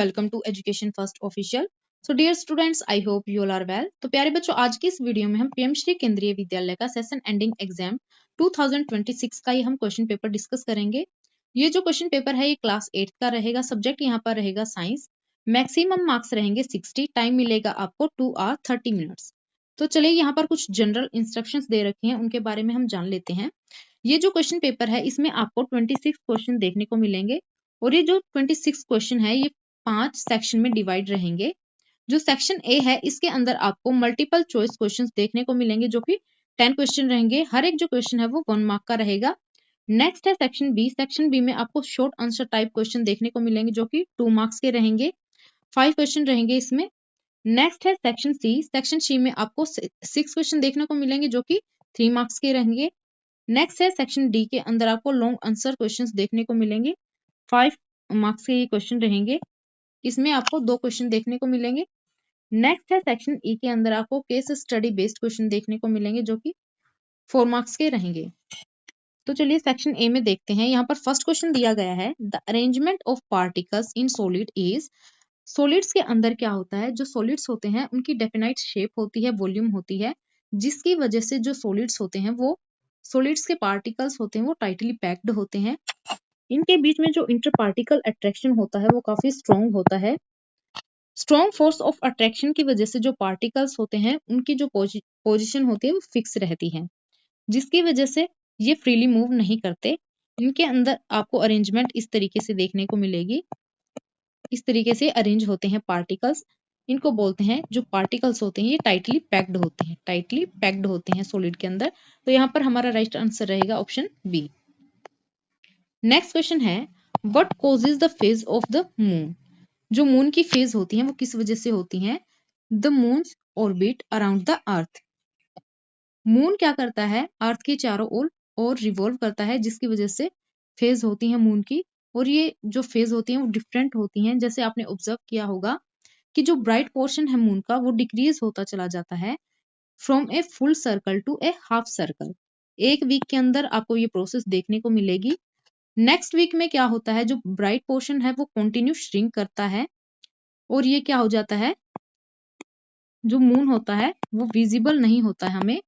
Welcome to education first official. So dear students, I hope you all are well. तो प्यारे बच्चों, आज की इस वीडियो में हम पीएम श्री केंद्रीय विद्यालय का सेशन एंडिंग एग्जाम 2026 का ही हम क्वेश्चन पेपर डिस्कस करेंगे। ये जो क्वेश्चन पेपर है ये क्लास 8 का रहेगा। सब्जेक्ट यहाँ पर रहेगा साइंस। मैक्सिमम मार्क्स रहेंगे 60। टाइम मिलेगा आपको 2 आवर 30 मिनट्स। तो चलिए, यहाँ पर कुछ जनरल इंस्ट्रक्शंस दे रखे हैं, उनके बारे में हम जान लेते हैं। ये जो क्वेश्चन पेपर है इसमें आपको 26 क्वेश्चन देखने को मिलेंगे और ये जो 26 क्वेश्चन है ये 5 सेक्शन में डिवाइड रहेंगे। जो सेक्शन ए है इसके अंदर आपको मल्टीपल चॉइस क्वेश्चंस देखने को मिलेंगे जो कि 10 क्वेश्चन रहेंगे। हर एक जो क्वेश्चन है वो 1 मार्क का रहेगा। नेक्स्ट है सेक्शन बी। सेक्शन बी में आपको शॉर्ट आंसर टाइप क्वेश्चन देखने को मिलेंगे जो कि 2 मार्क्स के रहेंगे। 5 क्वेश्चन रहेंगे इसमें। नेक्स्ट है सेक्शन सी। सेक्शन सी में आपको 6 क्वेश्चन देखने को मिलेंगे जो कि 3 मार्क्स के रहेंगे। नेक्स्ट है सेक्शन डी के अंदर आपको लॉन्ग आंसर क्वेश्चंस देखने को मिलेंगे। 5 मार्क्स के ये क्वेश्चन रहेंगे। इसमें आपको 2 क्वेश्चन देखने को मिलेंगे। नेक्स्ट है सेक्शन ई के अंदर आपको केस स्टडी बेस्ड क्वेश्चन देखने को मिलेंगे जो कि 4 मार्क्स के रहेंगे। तो चलिए सेक्शन ए में देखते हैं। यहाँ पर फर्स्ट क्वेश्चन दिया गया है, the arrangement of particles in solid is. Solids के अंदर क्या होता है, जो सॉलिड्स होते हैं उनकी डेफिनाइट शेप होती है, वॉल्यूम होती है, जिसकी वजह से जो सॉलिड्स होते हैं वो सॉलिड्स के पार्टिकल्स होते हैं वो टाइटली पैक्ड होते हैं। इनके बीच में जो इंटर पार्टिकल अट्रैक्शन होता है वो काफी स्ट्रॉन्ग होता है। स्ट्रॉन्ग फोर्स ऑफ अट्रैक्शन की वजह से जो पार्टिकल्स होते हैं उनकी जो पोजीशन होती है वो फिक्स रहती है, जिसकी वजह से ये फ्रीली मूव नहीं करते। इनके अंदर आपको अरेंजमेंट इस तरीके से देखने को मिलेगी। इस तरीके से अरेंज होते हैं पार्टिकल्स। इनको बोलते हैं, जो पार्टिकल्स होते हैं ये टाइटली पैक्ड होते हैं, टाइटली पैक्ड होते हैं सॉलिड के अंदर। तो यहाँ पर हमारा राइट आंसर रहेगा ऑप्शन बी। नेक्स्ट क्वेश्चन है, what causes the phase of the moon. जो मून की फेज होती है वो किस वजह से होती है। The moon orbit around the earth. Moon क्या करता है, अर्थ के चारों ओर और रिवॉल्व करता है, जिसकी वजह से फेज होती है मून की। और ये जो फेज होती है वो डिफरेंट होती हैं। जैसे आपने ऑब्जर्व किया होगा कि जो ब्राइट पोर्शन है मून का वो डिक्रीज होता चला जाता है from a full circle to a half circle. एक वीक के अंदर आपको ये प्रोसेस देखने को मिलेगी। नेक्स्ट वीक में क्या होता है, जो ब्राइट पोर्शन है वो कंटिन्यू श्रिंक करता है और ये क्या हो जाता है, जो मून होता है वो विजिबल नहीं होता है हमें।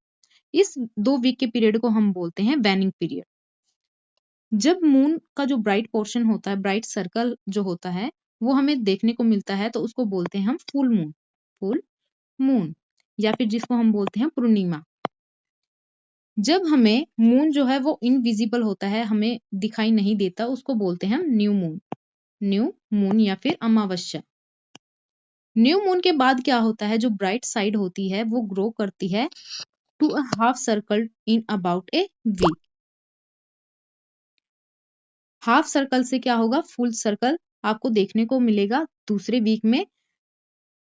इस 2 वीक के पीरियड को हम बोलते हैं वैनिंग पीरियड। जब मून का जो ब्राइट पोर्शन होता है, ब्राइट सर्कल जो होता है वो हमें देखने को मिलता है तो उसको बोलते हैं हम फुल मून। फुल मून या फिर जिसको हम बोलते हैं पूर्णिमा। जब हमें मून जो है वो इनविजिबल होता है, हमें दिखाई नहीं देता, उसको बोलते हैं हम न्यू मून। न्यू मून या फिर अमावस्या। न्यू मून के बाद क्या होता है, जो ब्राइट साइड होती है वो ग्रो करती है to a half circle in about a week. Half circle से क्या होगा, फुल सर्कल आपको देखने को मिलेगा दूसरे वीक में।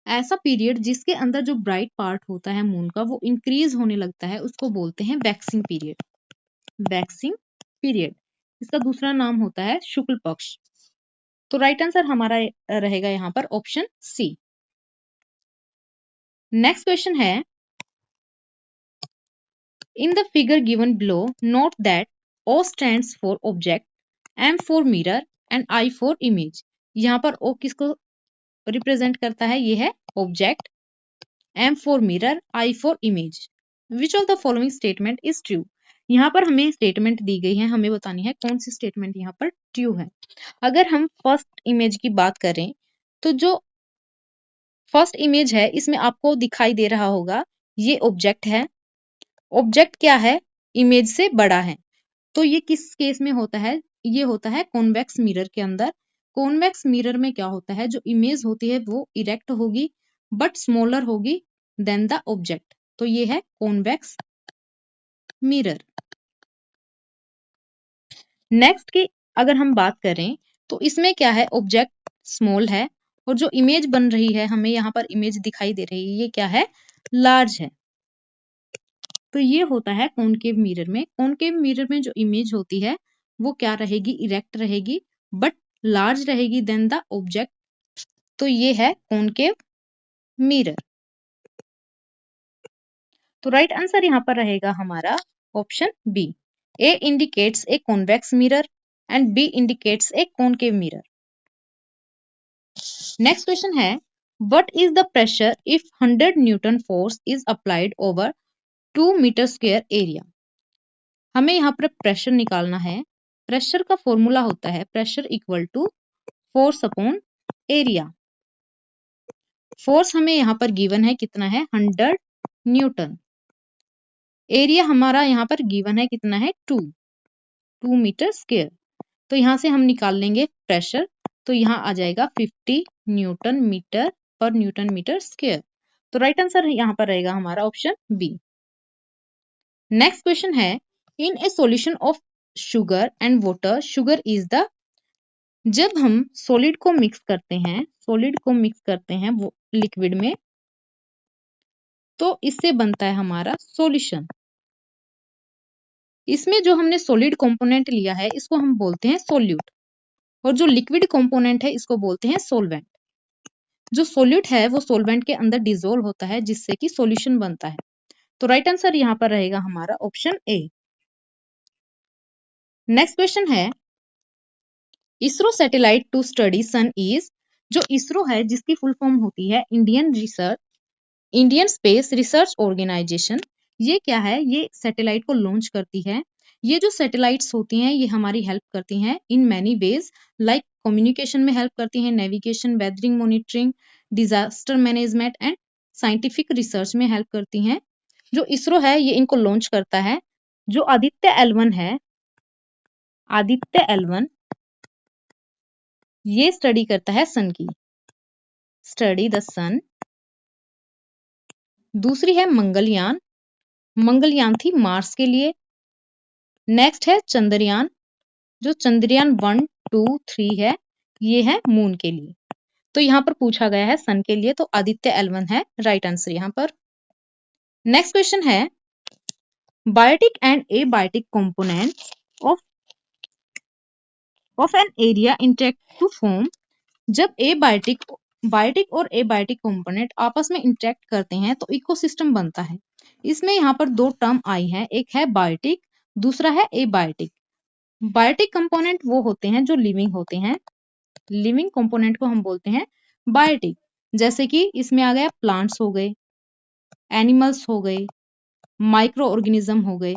ऐसा पीरियड जिसके अंदर जो ब्राइट पार्ट होता है मून का वो इंक्रीज होने लगता है, उसको बोलते हैं वैक्सिंग पीरियड। वैक्सिंग पीरियड, इसका दूसरा नाम होता है शुक्ल पक्ष। तो राइट आंसर हमारा रहेगा यहाँ पर ऑप्शन सी। नेक्स्ट क्वेश्चन है, in the figure given below note that O stands for object, M for mirror and I for image। यहाँ पर O किसको रिप्रेजेंट करता है, ये है object, M for mirror, I for image। Which of the following statement is true। यहाँ पर हमें स्टेटमेंट दी गई है, हमें बतानी है कौन सी स्टेटमेंट यहाँ पर ट्रू है। अगर हम फर्स्ट इमेज की बात करें तो जो फर्स्ट इमेज है इसमें आपको दिखाई दे रहा होगा ये ऑब्जेक्ट है। ऑब्जेक्ट क्या है, इमेज से बड़ा है। तो ये किस केस में होता है, ये होता है कॉन्वेक्स मिरर के अंदर। कॉन्वेक्स मिरर में क्या होता है, जो इमेज होती है वो इरेक्ट होगी बट स्मॉलर होगी देन द ऑब्जेक्ट। तो ये है कॉन्वेक्स मिरर। नेक्स्ट की अगर हम बात करें तो इसमें क्या है, ऑब्जेक्ट स्मॉल है और जो इमेज बन रही है, हमें यहाँ पर इमेज दिखाई दे रही है, ये क्या है, लार्ज है। तो ये होता है कॉनकेव मिरर में। कॉनकेव मिरर में जो इमेज होती है वो क्या रहेगी, इरेक्ट रहेगी बट लार्ज रहेगी देन द ऑब्जेक्ट। तो ये है कॉनकेव मिरर। तो राइट आंसर यहाँ पर रहेगा हमारा option B. A indicates a convex mirror and B indicates a concave mirror. Next question है, what is the pressure if 100 newton force is applied over 2 metre square area. हमें यहाँ पर pressure निकालना है। प्रेशर का फॉर्मूला होता है pressure equal to force upon area. Force हमें यहाँ पर गिवन है कितना है 100 न्यूटन। एरिया हमारा यहाँ पर गिवन है कितना है 2 मीटर स्क्वायर। तो यहाँ से हम निकाल लेंगे प्रेशर, तो यहाँ आ जाएगा 50 newton metre per newton metre square. तो राइट आंसर यहाँ पर रहेगा हमारा ऑप्शन बी। नेक्स्ट क्वेश्चन है, in a solution of sugar and water, sugar is the, जब हम सॉलिड को मिक्स करते हैं वो लिक्विड में, तो इससे बनता है हमारा सॉल्यूशन। इसमें जो हमने सॉलिड कंपोनेंट लिया है इसको हम बोलते हैं सोल्यूट, और जो लिक्विड कंपोनेंट है इसको बोलते हैं सोलवेंट। जो सोल्यूट है वो सोलवेंट के अंदर डिसोल्व होता है जिससे कि सॉल्यूशन बनता है। तो राइट आंसर यहाँ पर रहेगा हमारा ऑप्शन ए। नेक्स्ट क्वेश्चन है, ISRO satellite to study sun is, जो इसरो है जिसकी फुल फॉर्म होती है इंडियन स्पेस रिसर्च ऑर्गेनाइजेशन, ये क्या है, ये सैटेलाइट को लॉन्च करती है। ये जो सैटेलाइट्स होती हैं ये हमारी हेल्प करती हैं in many ways, like communication में हेल्प करती हैं, navigation, weathering, monitoring, disaster management and scientific research में हेल्प करती हैं। जो इसरो है ये इनको लॉन्च करता है। जो आदित्य L1 है, आदित्य L1 ये स्टडी करता है सन की, स्टडी द सन। दूसरी है मंगलयान, मंगलयान थी मार्स के लिए। नेक्स्ट है चंद्रयान, जो चंद्रयान 1, 2, 3 है, ये है मून के लिए। तो यहाँ पर पूछा गया है सन के लिए, तो आदित्य L1 है राइट आंसर यहाँ पर। नेक्स्ट क्वेश्चन है, biotic and abiotic component of an area interact to form, जब बायोटिक और एबायोटिक कंपोनेंट आपस में इंटरेक्ट करते हैं तो इकोसिस्टम बनता है। इसमें यहाँ पर दो टर्म आई है, एक है बायोटिक, दूसरा है एबायोटिक। बायोटिक कंपोनेंट वो होते हैं जो लिविंग होते हैं, लिविंग कंपोनेंट को हम बोलते हैं बायोटिक। जैसे कि इसमें आ गया प्लांट्स हो गए, एनिमल्स हो गए, माइक्रो ऑर्गेनिज्म हो गए।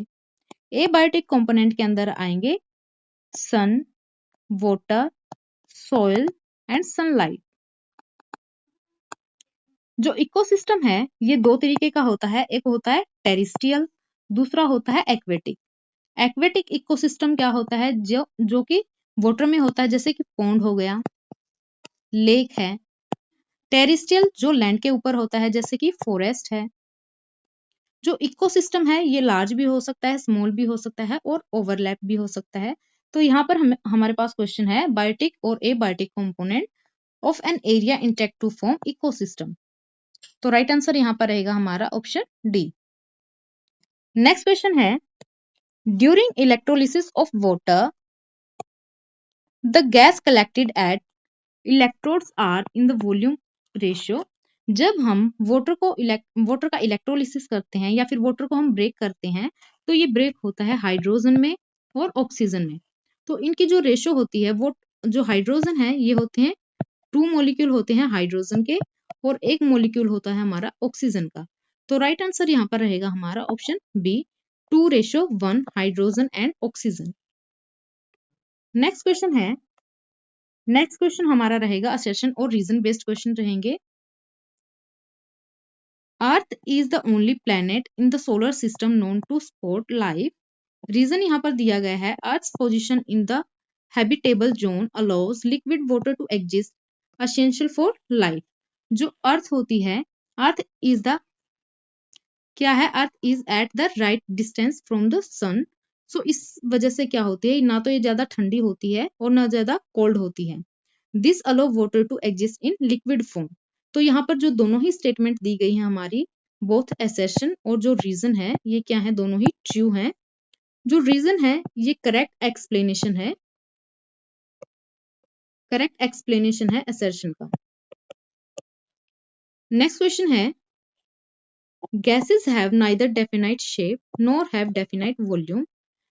एबायोटिक कंपोनेंट के अंदर आएंगे सन, वाटर, सॉइल एंड सनलाइट। जो इकोसिस्टम है ये दो तरीके का होता है, एक होता है टेरेस्ट्रियल, दूसरा होता है एक्वेटिक। एक्वेटिक इकोसिस्टम क्या होता है, जो कि वाटर में होता है, जैसे कि पॉन्ड हो गया, लेक है। टेरेस्ट्रियल जो लैंड के ऊपर होता है, जैसे कि फॉरेस्ट है। जो इकोसिस्टम है ये लार्ज भी हो सकता है, स्मॉल भी हो सकता है और ओवरलैप भी हो सकता है। तो यहाँ पर हमारे पास क्वेश्चन है, बायोटिक और abiotic component of an area interact to form ecosystem. तो राइट आंसर यहाँ पर रहेगा हमारा ऑप्शन डी। नेक्स्ट क्वेश्चन है, during electrolysis of water the gas collected at electrodes are in the volume ratio. जब हम वाटर का इलेक्ट्रोलिसिस करते हैं या फिर वाटर को हम ब्रेक करते हैं तो ये ब्रेक होता है हाइड्रोजन में और ऑक्सीजन में। तो इनकी जो रेशियो होती है, वो जो हाइड्रोजन है ये होते हैं 2 मॉलिक्यूल होते हैं हाइड्रोजन के और 1 मॉलिक्यूल होता है हमारा ऑक्सीजन का। तो राइट आंसर यहाँ पर रहेगा हमारा option B, 2:1 hydrogen and oxygen. Next question हमारा रहेगा असर्शन और रीजन बेस्ड क्वेश्चन रहेंगे। Earth is the only planet in the solar system known to support life. Reason यहाँ पर दिया गया है, Earth's position in the habitable zone allows liquid water to exist essential for life. जो Earth होती है, Earth is the क्या है, Earth is at the right distance from the सन। सो इस वजह से क्या होती है, ना तो ये ज्यादा ठंडी होती है और ना ज्यादा कोल्ड होती है। This allow water to exist in liquid form. तो यहाँ पर जो दोनों ही स्टेटमेंट दी गई है हमारी, बोथ असर्शन और जो रीजन है ये क्या है, दोनों ही ट्रू है। जो रीजन है ये करेक्ट एक्सप्लेनेशन है असर्शन का। नेक्स्ट क्वेश्चन है, gases have neither definite shape nor have definite volume.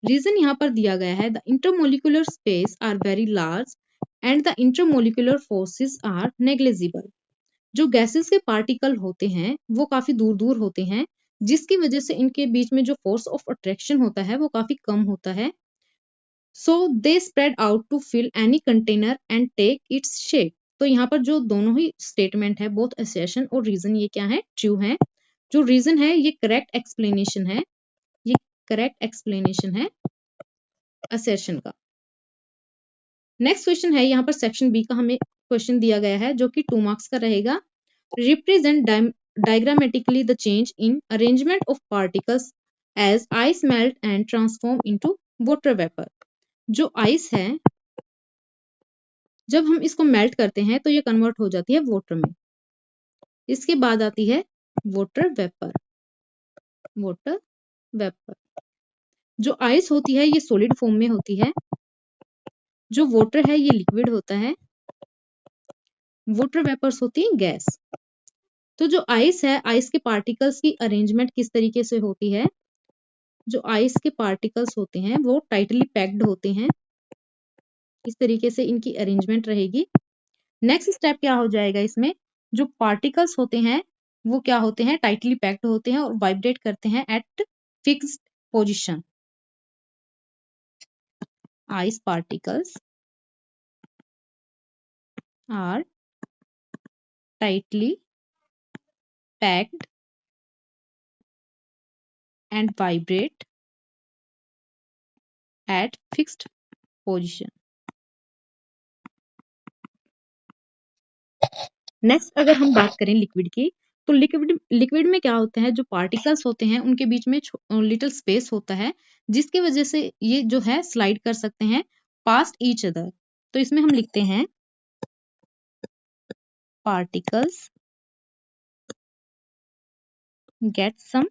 Reason यहाँ पर दिया गया है, the intermolecular space are very large and the intermolecular forces are negligible. जो गैसेस के पार्टिकल होते हैं वो काफी दूर दूर होते हैं, जिसकी वजह से इनके बीच में जो फोर्स ऑफ अट्रैक्शन होता है वो काफी कम होता है। So they spread out to fill any container and take its shape. तो यहाँ पर जो दोनों ही स्टेटमेंट है, बोथ असर्शन और रीजन, ये क्या है, ट्रू है। जो रीजन है ये करेक्ट एक्सप्लेनेशन है, ये करेक्ट एक्सप्लेनेशन है असर्शन का। नेक्स्ट क्वेश्चन है, यहाँ पर सेक्शन बी का हमें क्वेश्चन दिया गया है जो कि 2 मार्क्स का रहेगा। Represent diagrammatically the change in arrangement of particles as ice melt and transform into water vapor। जो आइस है जब हम इसको मेल्ट करते हैं तो ये कन्वर्ट हो जाती है वाटर में। इसके बाद आती है वाटर वेपर। वाटर वेपर, जो आइस होती है ये सॉलिड फॉर्म में होती है, जो वाटर है ये लिक्विड होता है, वाटर वेपर्स होती है गैस। तो जो आइस है, आइस के पार्टिकल्स की अरेंजमेंट किस तरीके से होती है, जो आइस के पार्टिकल्स होते हैं वो टाइटली पैक्ड होते हैं, इस तरीके से इनकी अरेंजमेंट रहेगी। नेक्स्ट स्टेप क्या हो जाएगा इसमें, जो पार्टिकल्स होते हैं वो क्या होते हैं, टाइटली पैक्ड होते हैं और वाइब्रेट करते हैं at fixed position. Ice particles are tightly packed and vibrate at fixed position. Next अगर हम बात करें लिक्विड की, तो लिक्विड में क्या होता है, जो पार्टिकल्स होते हैं उनके बीच में लिटिल स्पेस होता है, जिसकी वजह से ये जो है स्लाइड कर सकते हैं पास्ट ईच अदर। तो इसमें हम लिखते हैं particles get some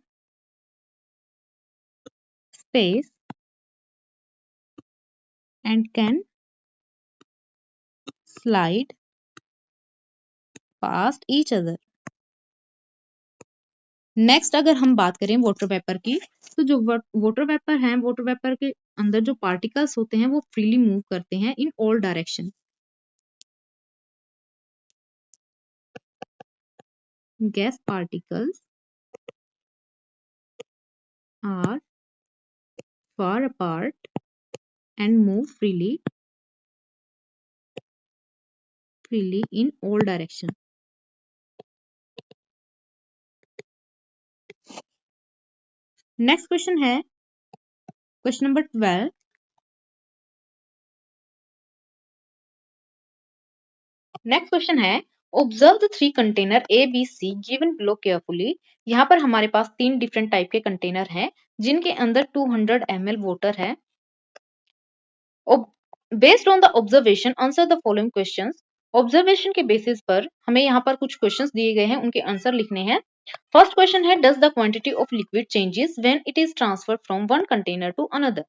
space and can slide past each other. Next अगर हम बात करें वाटर वेपर की, तो जो वाटर वेपर है, वाटर वेपर के अंदर जो पार्टिकल्स होते हैं वो फ्रीली मूव करते हैं in all direction. Gas particles are far apart and move freely in all direction। Next question है क्वेश्चन नंबर 12। नेक्स्ट क्वेश्चन है, observe the 3 container A B C given below carefully. यहाँ पर हमारे पास 3 different type के container हैं जिनके अंदर 200 ml वाटर है। Based on the observation answer the following questions. Observation के बेसिस पर हमें यहाँ पर कुछ क्वेश्चंस दिए गए हैं, उनके आंसर लिखने हैं। फर्स्ट क्वेश्चन है, does the quantity of liquid changes when it is transferred from one container to another.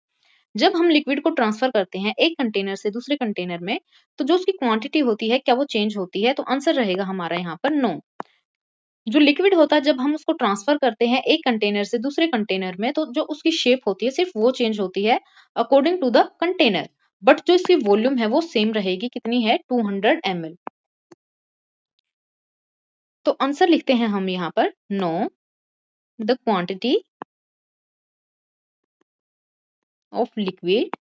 जब हम लिक्विड को ट्रांसफर करते हैं एक कंटेनर से दूसरे कंटेनर में, तो जो उसकी क्वांटिटी होती है क्या वो चेंज होती है, तो आंसर रहेगा हमारा यहाँ पर नो। जो लिक्विड होता है जब हम उसको ट्रांसफर करते हैं एक कंटेनर से दूसरे कंटेनर में, तो जो उसकी शेप होती है सिर्फ वो चेंज होती है according to the container, but जो इसकी वॉल्यूम है वो सेम रहेगी, कितनी है, 200 ml। तो आंसर लिखते हैं हम यहाँ पर no, the quantity of liquid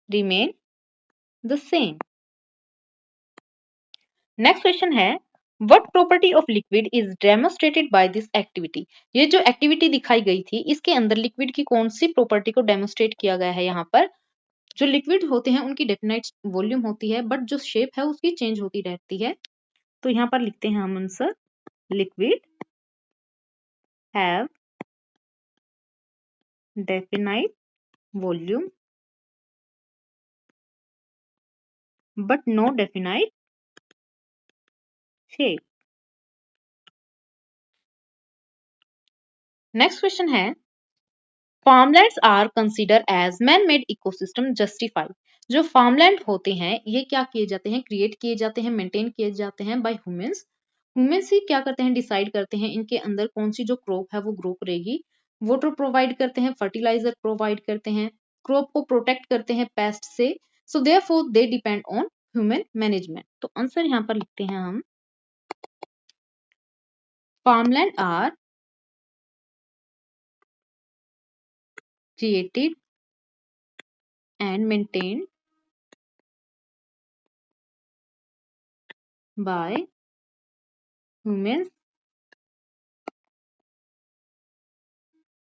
remain the same. Next question है, what property of liquid is demonstrated by this activity. ये जो एक्टिविटी दिखाई गई थी इसके अंदर लिक्विड की कौन सी प्रॉपर्टी को डेमोन्स्ट्रेट किया गया है। यहाँ पर जो लिक्विड होते हैं उनकी डेफिनाइट वॉल्यूम होती है, बट जो शेप है उसकी चेंज होती रहती है। तो यहाँ पर लिखते हैं हम answer, liquid have definite volume but no definite shape. Next question है, farmlands are consider as man made ecosystem justify. जो फार्मलैंड होते हैं ये क्या किए जाते हैं, क्रिएट किए जाते हैं, मेंटेन किए जाते हैं बाय ह्यूमंस। ह्यूमंस ही क्या करते हैं, डिसाइड करते हैं इनके अंदर कौन सी जो क्रॉप है वो ग्रो करेगी, वाटर प्रोवाइड करते हैं, फर्टिलाइजर प्रोवाइड करते हैं, क्रॉप को प्रोटेक्ट करते हैं पेस्ट से, so therefore they depend on human management. तो आंसर यहाँ पर लिखते हैं हम, farmland are created and maintained by humans.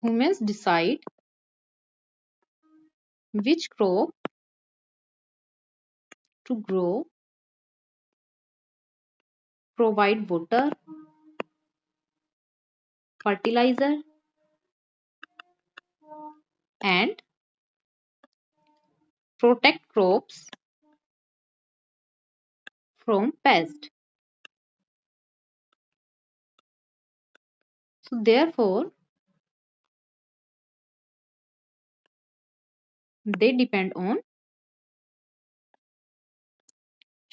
Humans decide which crop to grow, provide water, fertilizer, and protect crops from pests. So therefore, they depend on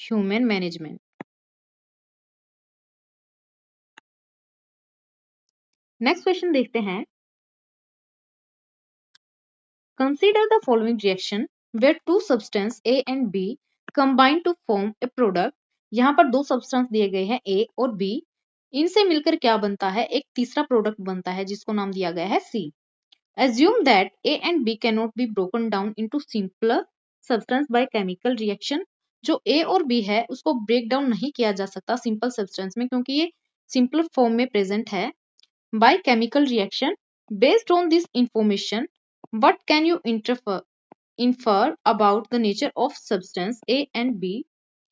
human management. Next question देखते हैं, consider the following reaction where two substance A and B combine to form a product. यहाँ पर दो substance दिए गए हैं ए और B, इनसे मिलकर क्या बनता है, एक तीसरा प्रोडक्ट बनता है जिसको नाम दिया गया है सी। Assume that A and B cannot be broken down into simpler substance by chemical reaction। जो A और B है उसको ब्रेक डाउन नहीं किया जा सकता सिंपल सब्सटेंस में, क्योंकि ये सिंपल फॉर्म में प्रेजेंट है। By chemical reaction, based on this information, what can you infer about the nature of substance A and B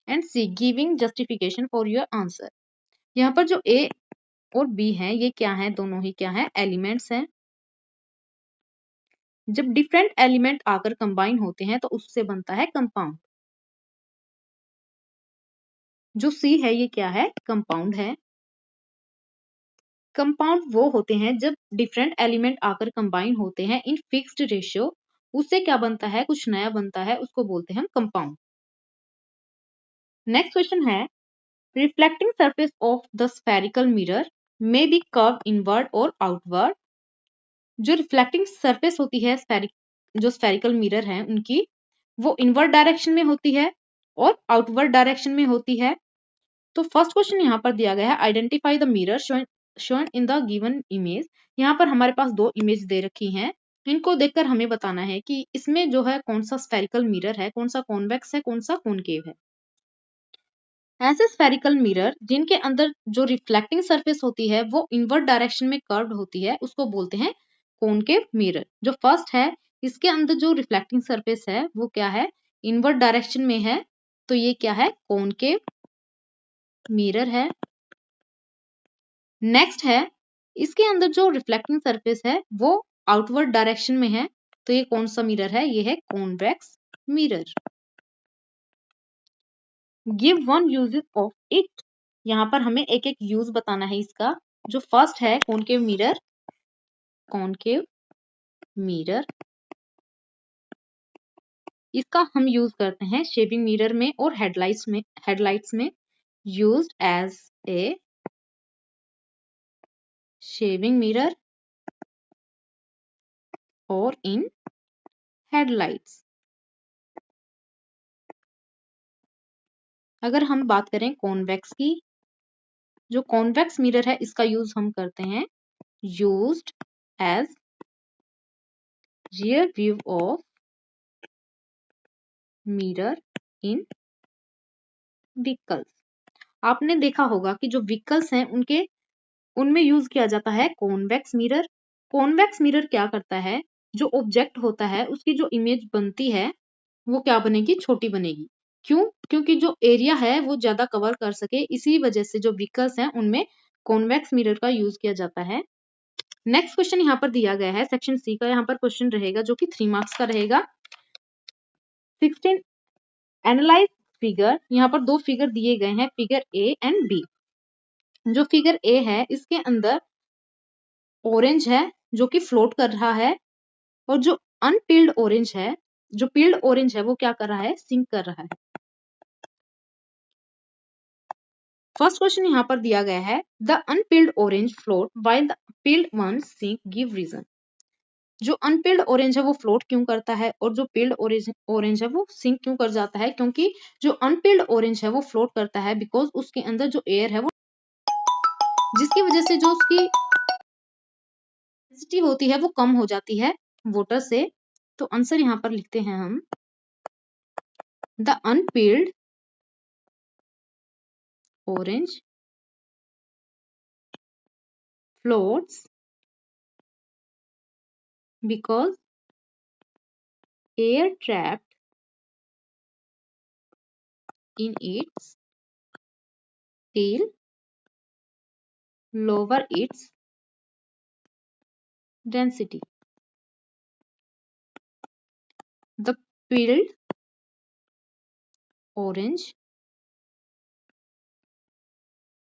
and C, giving justification for your answer। यहाँ पर जो A और B है ये क्या है, दोनों ही क्या है, एलिमेंट्स हैं। जब डिफरेंट एलिमेंट आकर कंबाइन होते हैं तो उससे बनता है कंपाउंड। जो सी है ये क्या है, कंपाउंड है। कंपाउंड वो होते हैं जब डिफरेंट एलिमेंट आकर कंबाइन होते हैं इन फिक्स्ड रेशियो, उससे क्या बनता है, कुछ नया बनता है, उसको बोलते हैं हम कंपाउंड। नेक्स्ट क्वेश्चन है, reflecting surface of the spherical mirror may be curve inward और आउटवर्ड। जो रिफ्लेक्टिंग सरफेस होती है जो स्फेरिकल मिरर है उनकी, वो इनवर्ड डायरेक्शन में होती है और आउटवर्ड डायरेक्शन में होती है। तो फर्स्ट क्वेश्चन यहाँ पर दिया गया है, identify the mirror shown in the given image. यहाँ पर हमारे पास दो इमेज दे रखी हैं, इनको देखकर हमें बताना है कि इसमें जो है कौन सा स्फेरिकल मिरर है, कौन सा कॉन्वेक्स है, कौन सा कॉनकेव है। ऐसे स्फेरिकल मिरर जिनके अंदर जो रिफ्लेक्टिंग सरफेस होती है वो इनवर्ड डायरेक्शन में कर्व्ड होती है उसको बोलते हैं कॉनकेव मिरर। जो फर्स्ट है इसके अंदर जो रिफ्लेक्टिंग सरफेस है वो क्या है, इनवर्ड डायरेक्शन में है, तो ये क्या है, कॉनकेव मिरर है। नेक्स्ट है, इसके अंदर जो रिफ्लेक्टिंग सरफेस है वो आउटवर्ड डायरेक्शन में है, तो ये कौन सा मिरर है, ये है convex mirror. Give one uses of it. यहाँ पर हमें एक एक यूज बताना है इसका। जो फर्स्ट है कॉनकेव मिरर, कॉनकेव मिरर इसका हम यूज करते हैं शेविंग मिरर में और हेडलाइट्स में used as a shaving mirror और इन हेडलाइट्स। अगर हम बात करें कॉन्वेक्स की, जो कॉन्वेक्स मिरर है इसका यूज हम करते हैं used as rear view of mirror in vehicles. आपने देखा होगा कि जो व्हीकल्स हैं उनमें यूज किया जाता है कॉन्वेक्स मिरर। कॉन्वेक्स मिरर क्या करता है, जो ऑब्जेक्ट होता है उसकी जो इमेज बनती है वो क्या बनेगी, छोटी बनेगी। क्यों, क्योंकि जो एरिया है वो ज्यादा कवर कर सके, इसी वजह से जो व्हीकल्स हैं उनमें कॉन्वेक्स मिरर का यूज किया जाता है। नेक्स्ट क्वेश्चन यहाँ पर दिया गया है सेक्शन सी का, यहाँ पर क्वेश्चन रहेगा जो कि 3 मार्क्स का रहेगा। 16 एनालाइज फिगर। यहाँ पर दो फिगर दिए गए हैं, फिगर ए एंड बी। जो फिगर ए है इसके अंदर ऑरेंज है जो कि फ्लोट कर रहा है, और जो अनपील्ड ऑरेंज है, जो पील्ड ऑरेंज है वो क्या कर रहा है, सिंक कर रहा है। फर्स्ट क्वेश्चन यहाँ पर दिया गया है, the unpeeled orange float while the peeled one sink, give reason. जो अनपील्ड ऑरेंज है वो फ्लोट क्यों करता है और जो पील्ड ऑरेंज है वो सिंक क्यों कर जाता है? क्योंकि जो अनपील्ड ऑरेंज है वो फ्लोट करता है बिकॉज उसके अंदर जो एयर है वो, जिसकी वजह से जो उसकी डेंसिटी होती है वो कम हो जाती है वाटर से। तो आंसर यहाँ पर लिखते हैं हम, the unpeeled orange floats because air trapped in its tail lower its density. The peeled orange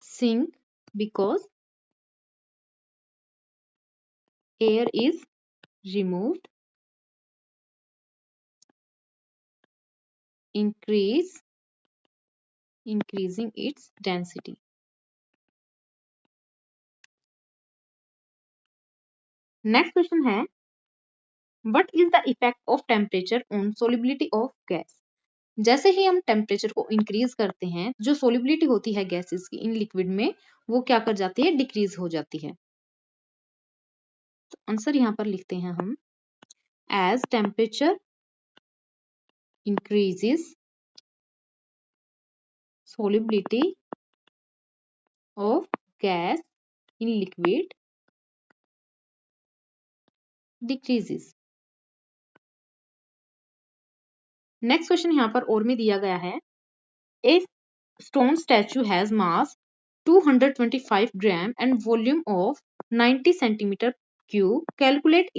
sink because air is removed, increasing its density. Next question है, what is the effect of temperature on solubility of gas? जैसे ही हम temperature को increase करते हैं, जो solubility होती है gases की इन लिक्विड में वो क्या कर जाती है? डिक्रीज हो जाती है। तो आंसर यहाँ पर लिखते हैं हम, as temperature increases solubility of gas in liquid decreases. Next question यहाँ पर और में दिया गया है, a stone statue has mass 225 gram and volume of 90 centimeter cube. Calculate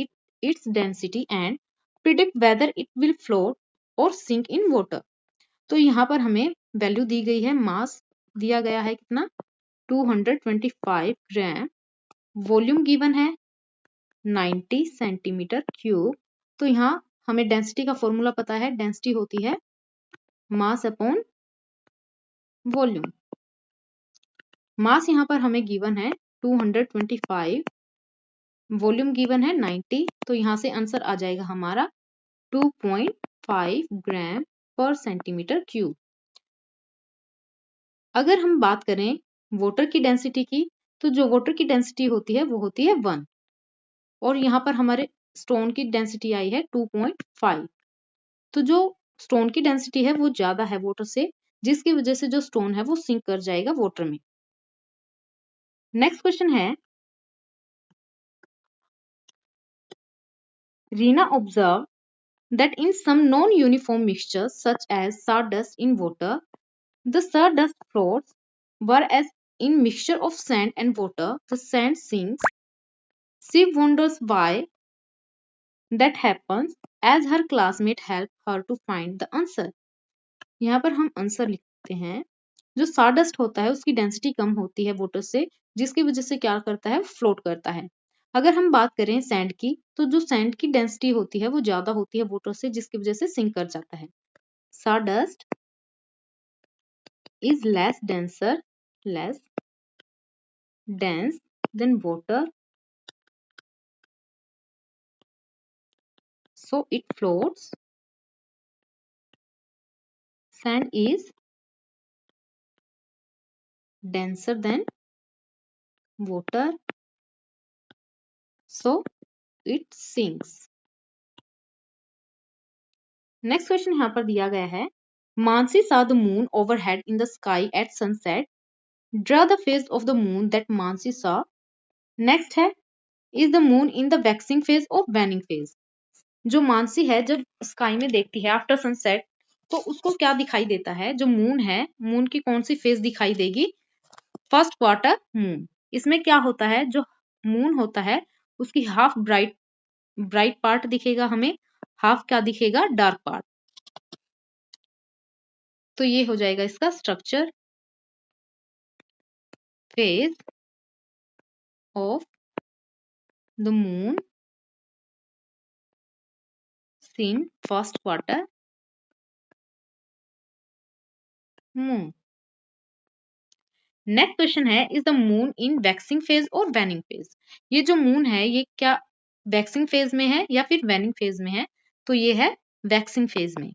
its density and predict whether it will float or sink in water. तो यहाँ पर हमें वैल्यू दी गई है, मास दिया गया है कितना? 225 ग्राम, वॉल्यूम गिवन है 90 सेंटीमीटर क्यूब। तो यहाँ हमें डेंसिटी का फॉर्मूला पता है, डेंसिटी होती है मास अपॉन वॉल्यूम। मास यहाँ पर हमें गिवन है 225, वॉल्यूम गिवन है 90, तो यहाँ से आंसर आ जाएगा हमारा 2.5 ग्राम पर सेंटीमीटर क्यूब। अगर हम बात करें वाटर की डेंसिटी की, तो जो वाटर की डेंसिटी होती है वो होती है 1, और यहाँ पर हमारे स्टोन की डेंसिटी आई है 2.5। तो जो स्टोन की डेंसिटी है वो ज्यादा है वाटर से, जिसकी वजह से जो स्टोन है वो सिंक कर जाएगा वाटर में। नेक्स्ट क्वेश्चन है, Reena observe that in some non-uniform mixtures such as sawdust in water, the sawdust floats, whereas in mixture of sand and water, the sand sinks. She wonders why that happens as her classmate help her to find the answer. यहाँ पर हम answer लिखते हैं, जो sawdust होता है उसकी density कम होती है वाटर से, जिसकी वजह से क्या करता है? फ्लोट करता है। अगर हम बात करें सैंड की, तो जो सैंड की डेंसिटी होती है वो ज्यादा होती है वाटर से, जिसकी वजह से सिंक कर जाता है। Sawdust is less dense than water, so it floats. Sand is denser than water, so it sinks. Next question यहाँ पर दिया गया है, Mansi saw the moon overhead in the sky at sunset. Draw the phase of the moon that Mansi saw. Next है, is the moon in the waxing phase or waning phase? जो मानसी है जब sky में देखती है आफ्टर सनसेट, तो उसको क्या दिखाई देता है? जो मून है, मून की कौन सी फेज दिखाई देगी? First quarter moon. इसमें क्या होता है, जो मून होता है उसकी हाफ ब्राइट पार्ट दिखेगा हमें, हाफ क्या दिखेगा? Dark part. तो ये हो जाएगा इसका structure, phase of the moon seen first quarter moon. Next question है, is the moon in waxing phase और वैनिंग फेज? ये जो मून है ये क्या वैक्सिंग फेज में है या फिर वेनिंग फेज में है, तो ये है वैक्सिंग फेज में।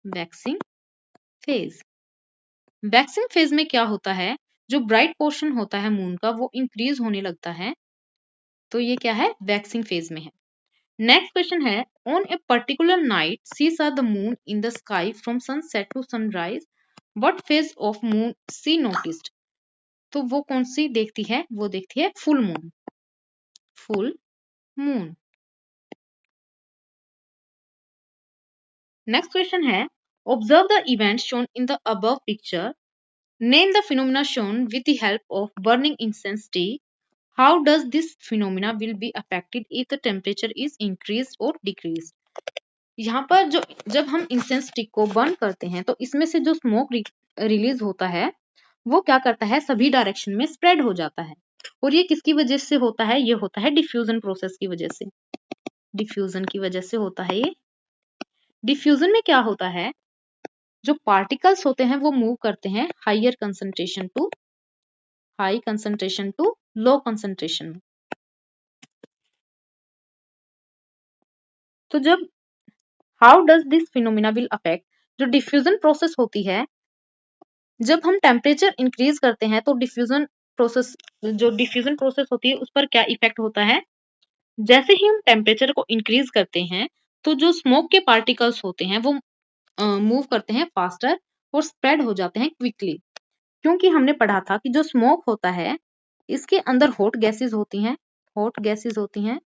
Waxing phase. वैक्सिंग फेज में क्या होता है, जो ब्राइट पोर्शन होता है मून का वो इंक्रीज होने लगता है, तो ये क्या है, वैक्सिंग फेज में है। नेक्स्ट क्वेश्चन है, on a particular night she saw the moon in the sky from sunset to sunrise, what phase of moon she noticed. तो वो कौन सी देखती है, वो देखती है full moon. Full moon. Next question है, observe the event shown in the above picture, name the phenomena shown with the help of burning incense stick, how does this phenomena will be affected if the temperature is increase और decrease. यहाँ पर जो जब हम incense stick को burn करते हैं तो इसमें से जो स्मोक रिलीज होता है वो क्या करता है, सभी डायरेक्शन में स्प्रेड हो जाता है। और ये किसकी वजह से होता है, ये होता है डिफ्यूजन प्रोसेस की वजह से। डिफ्यूजन की वजह से होता है ये। डिफ्यूजन में क्या होता है, जो पार्टिकल्स होते हैं वो मूव करते हैं higher concentration to high concentration to low concentration में। तो जब how does this phenomena will affect, जो डिफ्यूजन प्रोसेस होती है, जब हम टेम्परेचर इंक्रीज करते हैं तो डिफ्यूजन प्रोसेस होती है उस पर क्या इफेक्ट होता है, जैसे ही हम टेम्परेचर को इंक्रीज करते हैं तो जो स्मोक के पार्टिकल्स होते हैं वो मूव करते हैं फास्टर और स्प्रेड हो जाते हैं क्विकली। क्योंकि हमने पढ़ा था कि जो स्मोक होता है इसके अंदर हॉट गैसेस होती हैं। हॉट गैसेस होती हैं।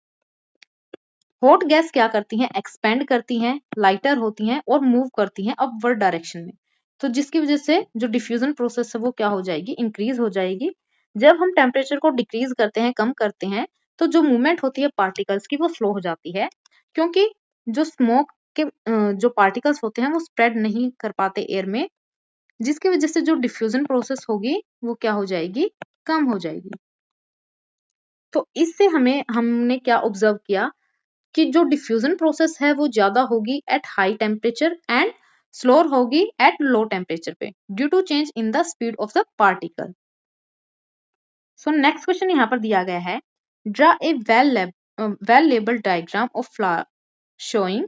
हॉट गैस क्या करती हैं, एक्सपेंड करती हैं, लाइटर होती हैं और मूव करती हैं अपवर्ड डायरेक्शन में। तो जिसकी वजह से जो डिफ्यूजन प्रोसेस है वो क्या हो जाएगी, इंक्रीज हो जाएगी। जब हम टेम्परेचर को डिक्रीज करते हैं, कम करते हैं, तो जो मूवमेंट होती है पार्टिकल्स की वो स्लो हो जाती है, क्योंकि जो स्मोक के जो पार्टिकल्स होते हैं वो स्प्रेड नहीं कर पाते एयर में, जिसकी वजह से जो डिफ्यूजन प्रोसेस होगी वो क्या हो जाएगी, कम हो जाएगी। तो इससे हमने क्या ऑब्जर्व किया कि जो डिफ्यूजन प्रोसेस है वो ज्यादा होगी at high temperature and slower होगी एट लो टेम्परेचर पे, due to change in the speed of the particle. So next question यहाँ पर दिया गया है, draw a well labelled diagram of flower showing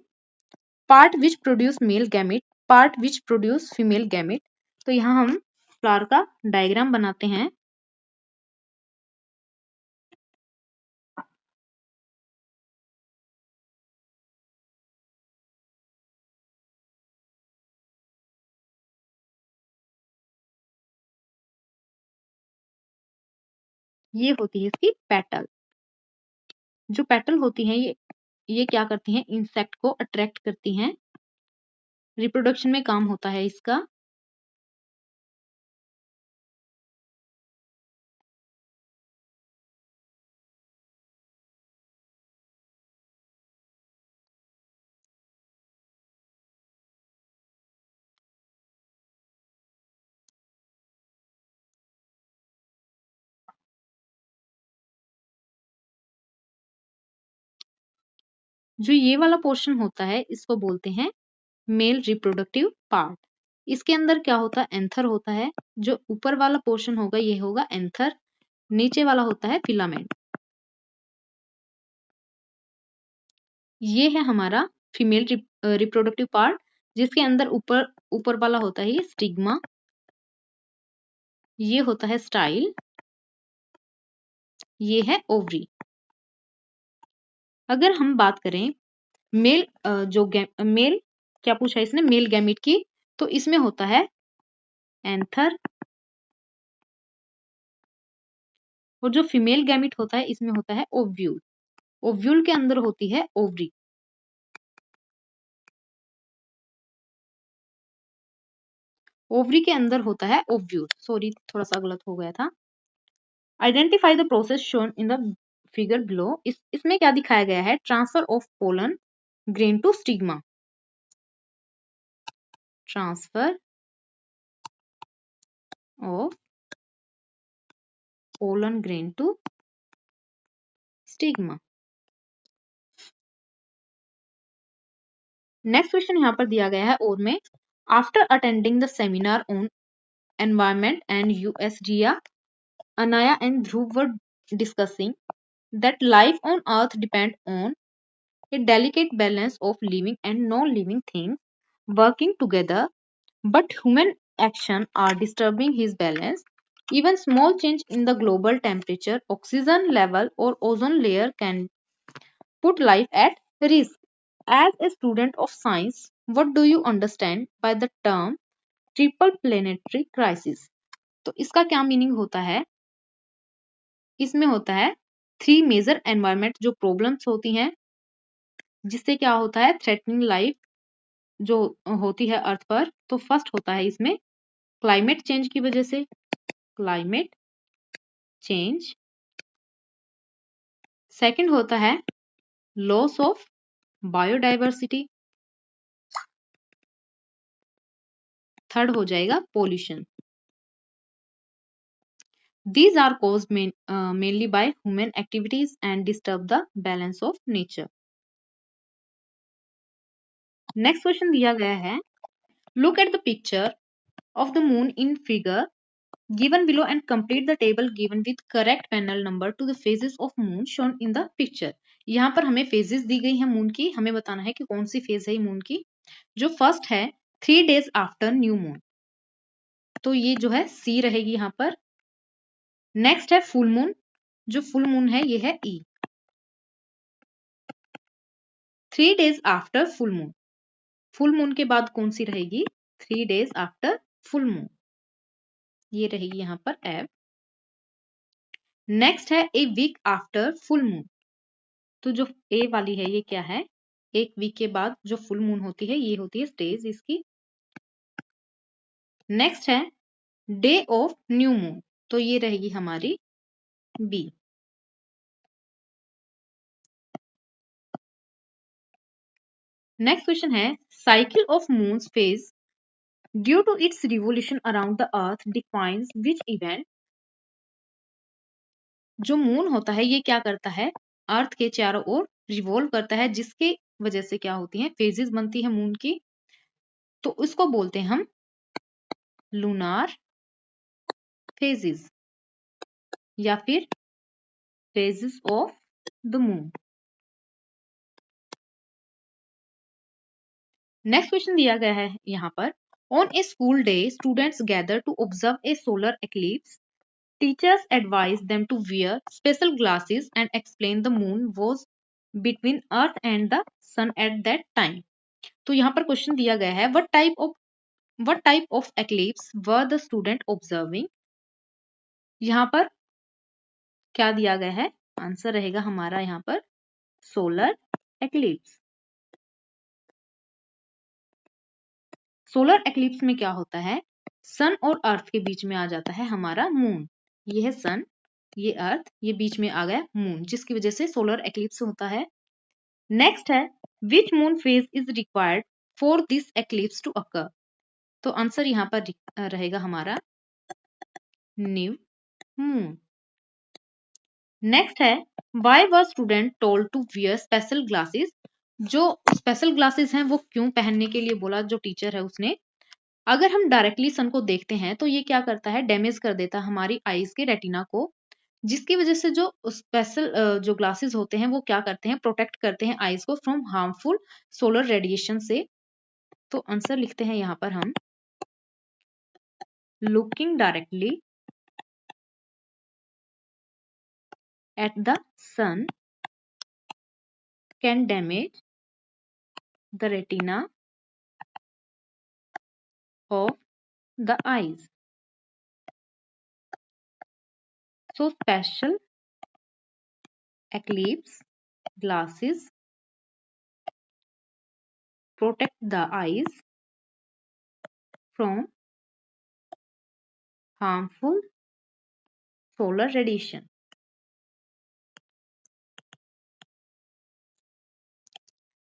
part which produce male gamete, part which produce female gamete. तो यहाँ हम flower का diagram बनाते हैं। ये होती है इसकी पेटल। जो पेटल होती है ये क्या करती हैं, इंसेक्ट को अट्रैक्ट करती हैं, रिप्रोडक्शन में काम होता है इसका। जो ये वाला पोर्शन होता है इसको बोलते हैं मेल रिप्रोडक्टिव पार्ट। इसके अंदर क्या होता है, एंथर होता है। जो ऊपर वाला पोर्शन होगा ये होगा एंथर, नीचे वाला होता है फिलामेंट। ये है हमारा फीमेल रिप्रोडक्टिव पार्ट, जिसके अंदर ऊपर ऊपर वाला होता है ये स्टिग्मा, ये होता है स्टाइल, ये है ओवरी। अगर हम बात करें मेल मेल क्या पूछा इसने, मेल गैमिट की, तो इसमें होता है एंथर, और जो फीमेल गैमिट होता है इसमें होता है ओव्यूल। ओव्यूल के अंदर होती है ओवरी। ओवरी के अंदर होता है ओव्यूल। सॉरी थोड़ा सा गलत हो गया था। Identify the process shown in the figure below. इसमें क्या दिखाया गया है, transfer of pollen grain to stigma. Transfer of pollen grain to stigma. Next question यहाँ पर दिया गया है और में, after attending the seminar on environment and USDA, Anaya and Dhruv were discussing that life on earth depend on a delicate balance of living and non-living things working together, but human action are disturbing his balance. Even small change in the global temperature, oxygen level, or ozone layer can put life at risk. As a student of science, what do you understand by the term triple planetary crisis? तो इसका क्या meaning होता है? इसमें होता है three major environment जो problems होती हैं, जिससे क्या होता है थ्रेटनिंग लाइफ जो होती है अर्थ पर। तो फर्स्ट होता है इसमें क्लाइमेट चेंज की वजह से, क्लाइमेट चेंज। सेकंड होता है लॉस ऑफ बायोडाइवर्सिटी। थर्ड हो जाएगा pollution. These are caused mainly by human activities and disturb the balance of nature. Next question दिया गया है, look at the picture of the moon in figure given below and complete the table given with correct panel number to the phases of moon shown in the picture. यहाँ पर हमें phases दी गई है moon की, हमें बताना है कि कौन सी फेज है मून की। जो फर्स्ट है 3 days आफ्टर न्यू मून, तो ये जो है सी रहेगी यहाँ पर। नेक्स्ट है फुल मून, जो फुल मून है ये है ई। 3 days after full moon, full moon के बाद कौन सी रहेगी 3 days आफ्टर फुल मून, ये रहेगी यहाँ पर एफ। नेक्स्ट है a week after full moon, तो जो ए वाली है ये क्या है, एक वीक के बाद जो फुल मून होती है ये होती है स्टेज इसकी। नेक्स्ट है डे ऑफ न्यू मून, तो ये रहेगी हमारी बी। नेक्स्ट क्वेश्चन है cycle of moon's phase due to its revolution around the Earth defines which event. जो मून होता है ये क्या करता है, अर्थ के चारों ओर रिवॉल्व करता है, जिसके वजह से क्या होती है फेजेस बनती है मून की। तो उसको बोलते हैं हम लूनार फेजेस या फिर phases of the moon. Next question दिया गया है यहाँ पर, on a school day students gather to observe a solar eclipse. Teachers advise them to wear special glasses and explain the moon was between Earth and the sun at that time. तो यहाँ पर question दिया गया है what type of eclipse were the student observing। यहाँ पर क्या दिया गया है, आंसर रहेगा हमारा यहाँ पर सोलर एक्लिप्स। सोलर एक्लिप्स में क्या होता है, सन और अर्थ के बीच में आ जाता है हमारा मून। ये है सन, ये अर्थ, ये बीच में आ गया मून, जिसकी वजह से सोलर एक्लिप्स होता है। नेक्स्ट है which moon phase is required for this eclipse to occur. तो आंसर यहाँ पर रहेगा हमारा न्यू मून। नेक्स्ट है why were student told to wear special glasses. जो स्पेशल ग्लासेस हैं वो क्यों पहनने के लिए बोला जो टीचर है उसने। अगर हम डायरेक्टली सन को देखते हैं तो ये क्या करता है, डैमेज कर देता है हमारी आईज के रेटिना को, जिसकी वजह से जो स्पेशल जो ग्लासेस होते हैं वो क्या करते हैं, प्रोटेक्ट करते हैं आईज को फ्रॉम हार्मफुल सोलर रेडिएशन से। तो आंसर लिखते हैं यहाँ पर हम looking directly at the sun can damage the retina of the eyes. So special eclipse glasses protect the eyes from harmful solar radiation.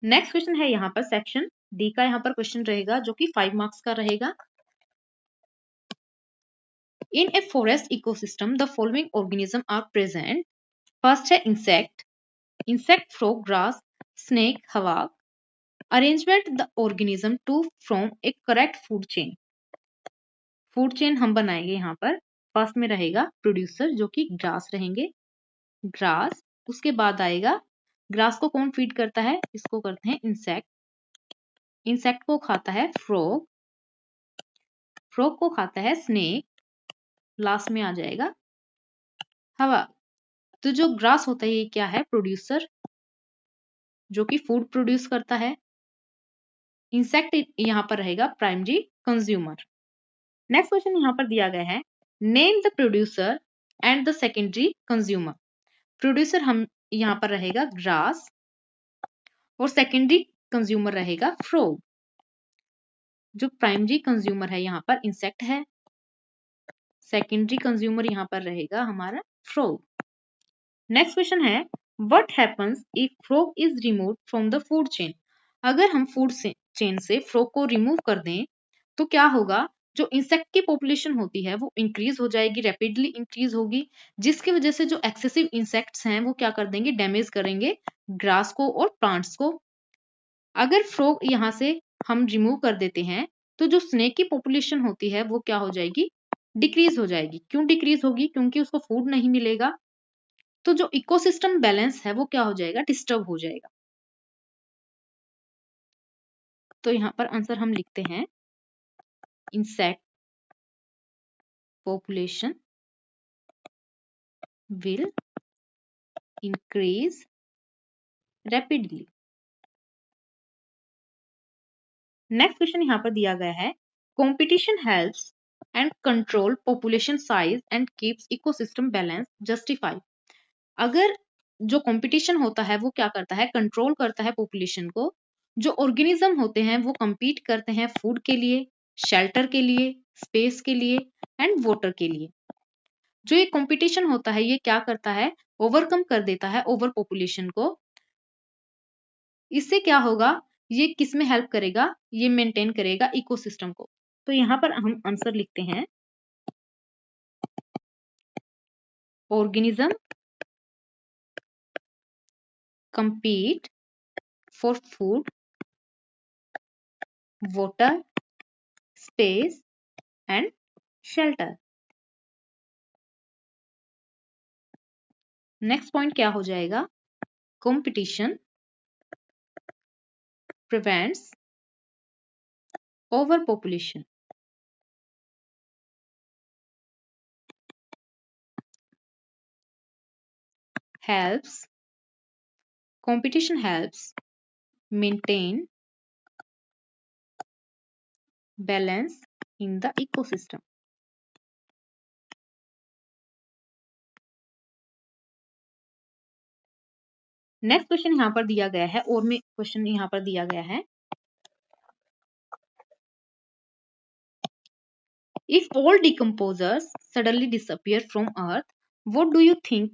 Next question है यहाँ पर सेक्शन डी का, यहाँ पर क्वेश्चन रहेगा जो कि 5 मार्क्स का रहेगा। In a forest ecosystem the following organism are present. First है insect, frog, grass, snake, hawk. Arrangement the organism to from a correct food chain. Food chain हम बनाएंगे यहाँ पर। फर्स्ट में रहेगा प्रोड्यूसर जो कि ग्रास रहेंगे, ग्रास। उसके बाद आएगा ग्रास को कौन फीड करता है, इसको करते हैं इंसेक्ट, इंसेक्ट को खाता है फ्रॉग, फ्रॉग को खाता है स्नेक, लास्ट में आ जाएगा हवा। तो जो ग्रास होता है ये क्या है, प्रोड्यूसर, जो कि फूड प्रोड्यूस करता है। इंसेक्ट यहां पर रहेगा प्राइमरी कंज्यूमर। नेक्स्ट क्वेश्चन यहां पर दिया गया है, name the producer and the secondary consumer. Producer हम यहां पर रहेगा ग्रास और सेकेंडरी कंज्यूमर रहेगा फ्रॉग। जो प्राइमरी कंज्यूमर है यहाँ पर इंसेक्ट है, सेकेंडरी कंज्यूमर यहाँ पर रहेगा हमारा फ्रॉग। नेक्स्ट क्वेश्चन है, what happens if frog is removed from the food chain. अगर हम फूड चेन से फ्रॉग को रिमूव कर दें तो क्या होगा, जो इंसेक्ट की पॉपुलेशन होती है वो इंक्रीज हो जाएगी, रैपिडली इंक्रीज होगी, जिसकी वजह से जो एक्सेसिव इंसेक्ट्स हैं वो क्या कर देंगे, डैमेज करेंगे ग्रास को और प्लांट्स को। अगर फ्रॉग यहाँ से हम रिमूव कर देते हैं तो जो स्नेक की पॉपुलेशन होती है वो क्या हो जाएगी, डिक्रीज हो जाएगी। क्यों डिक्रीज होगी, क्योंकि उसको फूड नहीं मिलेगा, तो जो इकोसिस्टम बैलेंस है वो क्या हो जाएगा, डिस्टर्ब हो जाएगा। तो यहाँ पर आंसर हम लिखते हैं, insect population will increase rapidly. Next question यहाँ पर दिया गया है, competition helps and control population size and keeps ecosystem balance justify. अगर जो कंपटीशन होता है वो क्या करता है, कंट्रोल करता है पॉपुलेशन को। जो ऑर्गेनिज्म होते हैं वो compete करते हैं फूड के लिए, शेल्टर के लिए, स्पेस के लिए एंड वाटर के लिए। जो ये कंपटीशन होता है ये क्या करता है, ओवरकम कर देता है ओवर पॉपुलेशन को। इससे क्या होगा, ये किस में हेल्प करेगा, ये मेंटेन करेगा इकोसिस्टम को। तो यहाँ पर हम आंसर लिखते हैं, organism compete for food, water, space and shelter। Next point क्या हो जाएगा, competition prevents over population. Helps, competition helps maintain balance in the ecosystem। Next question यहाँ पर दिया गया है, और में क्वेश्चन यहाँ पर दिया गया है, if all decomposers suddenly disappear from earth what do you think।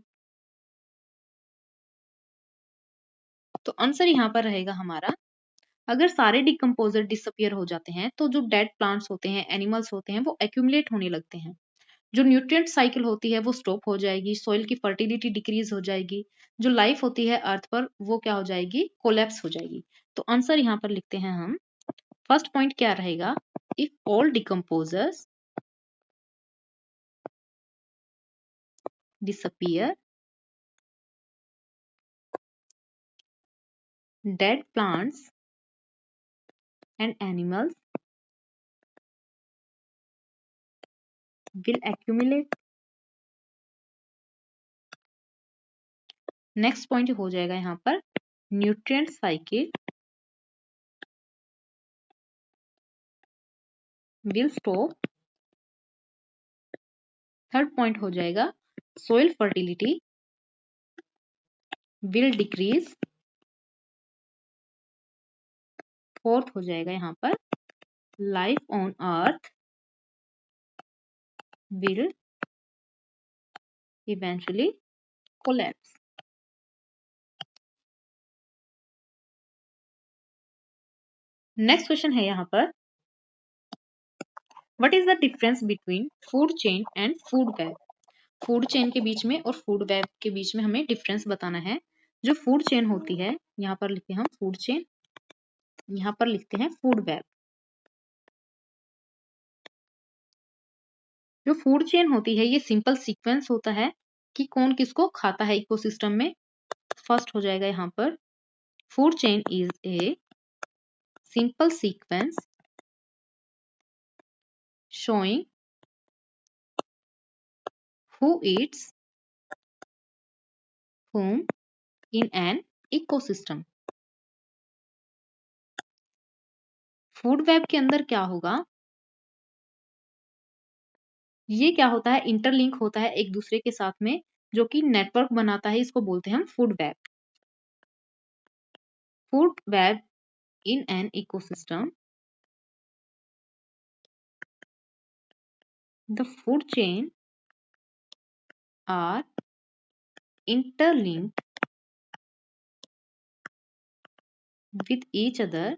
तो आंसर यहाँ पर रहेगा हमारा, अगर सारे डिकम्पोजर डिसअपियर हो जाते हैं तो जो डेड प्लांट्स होते हैं, एनिमल्स होते हैं वो एक्यूमुलेट होने लगते हैं, जो न्यूट्रिएंट साइकिल होती है वो स्टॉप हो जाएगी, सॉइल की फर्टिलिटी डिक्रीज हो जाएगी, जो लाइफ होती है अर्थ पर वो क्या हो जाएगी, कोलैप्स हो जाएगी। तो आंसर यहाँ पर लिखते हैं हम, फर्स्ट पॉइंट क्या रहेगा, if all decomposers disappear dead plants and animals will accumulate। Next point हो जाएगा यहाँ पर, nutrient cycle will stop. Third point हो जाएगा, soil fertility will decrease. Fourth हो जाएगा यहाँ पर, life on earth will eventually collapse। Next question है यहाँ पर, what is the difference between food chain and food web. Food chain के बीच में और फूड वेब के बीच में हमें डिफरेंस बताना है। जो फूड चेन होती है, यहाँ पर लिखते हैं हम फूड चेन, यहाँ पर लिखते हैं फूड वेब। जो फूड चेन होती है ये सिंपल सीक्वेंस होता है कि कौन किसको खाता है इकोसिस्टम में। फर्स्ट हो जाएगा यहाँ पर food chain is a simple sequence showing who eats whom in an ecosystem। Food web के अंदर क्या होगा, ये क्या होता है, इंटरलिंक होता है एक दूसरे के साथ में, जो कि नेटवर्क बनाता है, इसको बोलते हैं हम food web. Food web in an ecosystem, the food chain are interlinked with each other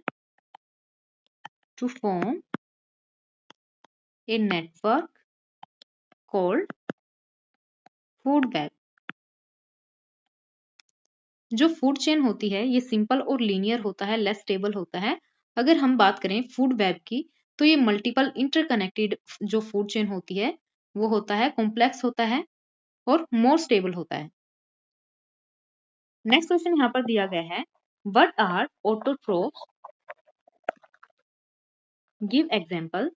to form a network called food web। जो फूड चेन होती है ये सिंपल और लीनियर होता है, लेस स्टेबल होता है। अगर हम बात करें फूड वेब की तो ये मल्टीपल इंटरकनेक्टेड जो फूड चेन होती है वो होता है, कॉम्प्लेक्स होता है और मोर स्टेबल होता है। नेक्स्ट क्वेश्चन यहाँ पर दिया गया है, what are autotrophs, give example.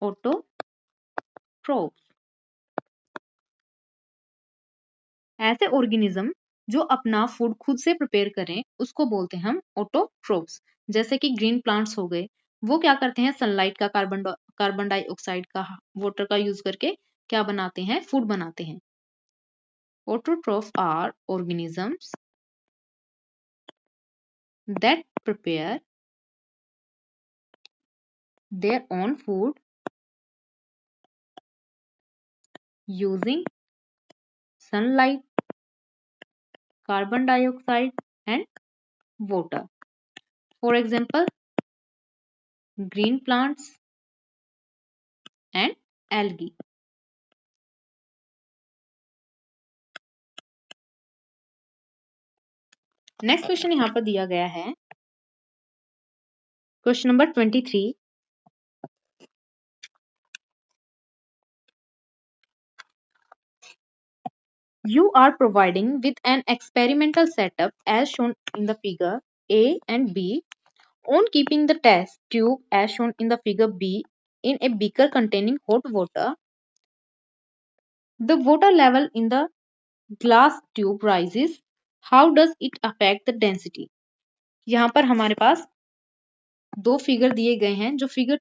Autotrophs ऐसे ऑर्गेनिज्म जो अपना फूड खुद से प्रिपेयर करें उसको बोलते हैं हम ऑटोट्रोफ्स। जैसे कि ग्रीन प्लांट्स हो गए, वो क्या करते हैं, सनलाइट का कार्बन डाइऑक्साइड का, वाटर का यूज करके क्या बनाते हैं, फूड बनाते हैं। Autotrophs are organisms that prepare their own food using sunlight, carbon dioxide and water। For example, green plants and algae। Next question यहाँ पर दिया गया है, question number 23। You are providing with an experimental setup as shown in the figure A and B on keeping the test tube as shown in the figure B in a beaker containing hot water. The water level in the glass tube rises. How does it affect the density? यहाँ पर हमारे पास दो figure दिए गए हैं। जो figure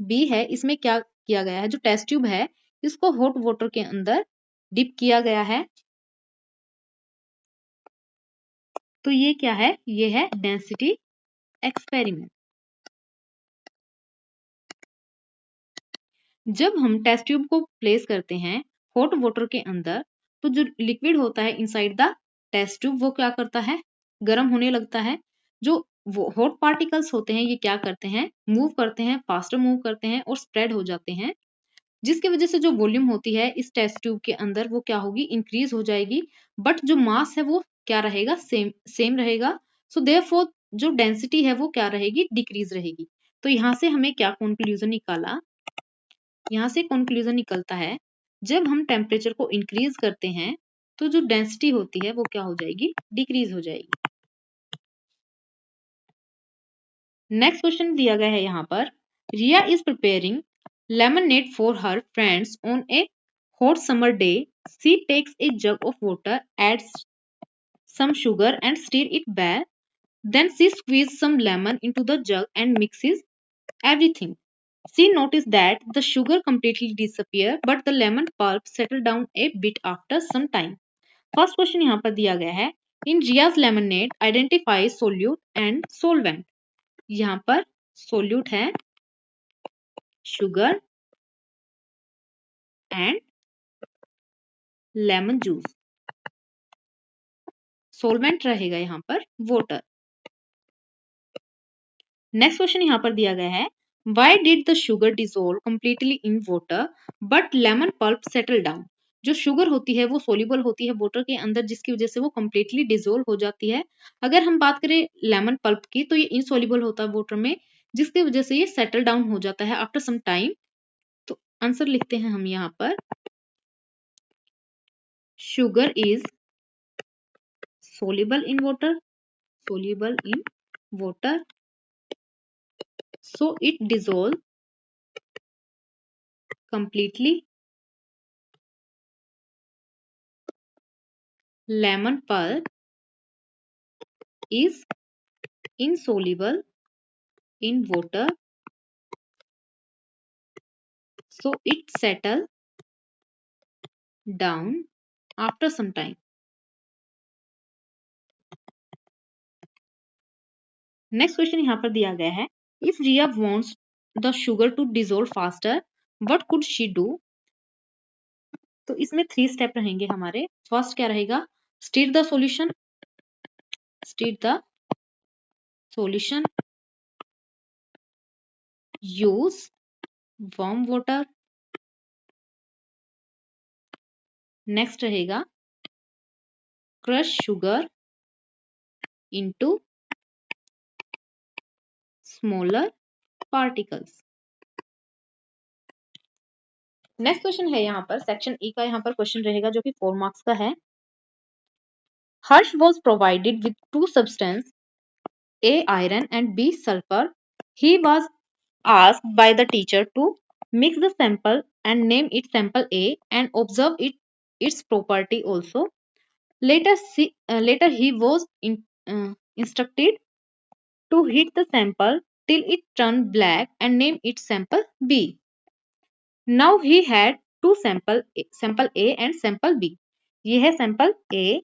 B है इसमें क्या किया गया है, जो टेस्ट ट्यूब है इसको हॉट वाटर के अंदर डिप किया गया है। तो ये क्या है, ये है डेंसिटी एक्सपेरिमेंट। जब हम टेस्ट ट्यूब को प्लेस करते हैं हॉट वाटर के अंदर तो जो लिक्विड होता है इनसाइड द टेस्ट ट्यूब वो क्या करता है, गर्म होने लगता है। जो हॉट पार्टिकल्स होते हैं ये क्या करते हैं, मूव करते हैं, फास्टर मूव करते हैं और स्प्रेड हो जाते हैं, जिसकी वजह से जो वॉल्यूम होती है इस टेस्ट ट्यूब के अंदर वो क्या होगी, इंक्रीज हो जाएगी। बट जो मास है वो क्या रहेगा, सेम रहेगा। सो देयरफॉर जो डेंसिटी है वो क्या रहेगी, डिक्रीज रहेगी। तो यहाँ से हमें क्या कंक्लूजन निकाला, यहाँ से कंक्लूजन निकलता है जब हम टेम्परेचर को इंक्रीज करते हैं तो जो डेंसिटी होती है वो क्या हो जाएगी, डिक्रीज हो जाएगी। नेक्स्ट क्वेश्चन दिया गया है यहाँ पर, Riya is preparing lemonade for her friends on a hot summer day. She takes a jug of water, adds some sugar and stir it well. Then she squeezes some lemon into the jug and mixes everything. She noticed that the sugar completely disappeared, but the lemon pulp settled down a bit after some time. First question यहाँ पर दिया गया है, in Ria's lemonade identify solute and solvent। यहाँ पर solute है sugar and lemon juice, solvent रहेगा यहाँ पर वाटर। नेक्स्ट क्वेश्चन यहाँ पर दिया गया है, why did the sugar dissolve completely in water but lemon pulp settle down. जो शुगर होती है वो सोल्यूबल होती है वाटर के अंदर, जिसकी वजह से वो कंप्लीटली डिसॉल्व हो जाती है। अगर हम बात करें लेमन पल्प की तो ये इनसोल्यूबल होता है वाटर में, जिसकी वजह से ये सेटल डाउन हो जाता है आफ्टर सम टाइम। तो आंसर लिखते हैं हम यहाँ पर, sugar is soluble in water, soluble in water, so it dissolves completely. Lemon pulp is insoluble in water, so it settles down after some time. Next question यहाँ पर दिया गया है, if Riya wants the sugar to dissolve faster what could she do. तो इसमें 3 step रहेंगे हमारे। First क्या रहेगा, stir the solution, stir the solution, use warm water. Next रहेगा crush sugar into smaller particles. Next question है यहाँ पर सेक्शन ई का, यहाँ पर क्वेश्चन रहेगा जो कि 4 मार्क्स का है। हर्ष was provided with 2 substances, A iron and B sulfur. He was asked by the teacher to mix the sample and name it sample A and observe its property also. Later he was instructed to heat the sample till it turned black and name it sample B. Now he had 2 sample A and sample B. ये है sample A,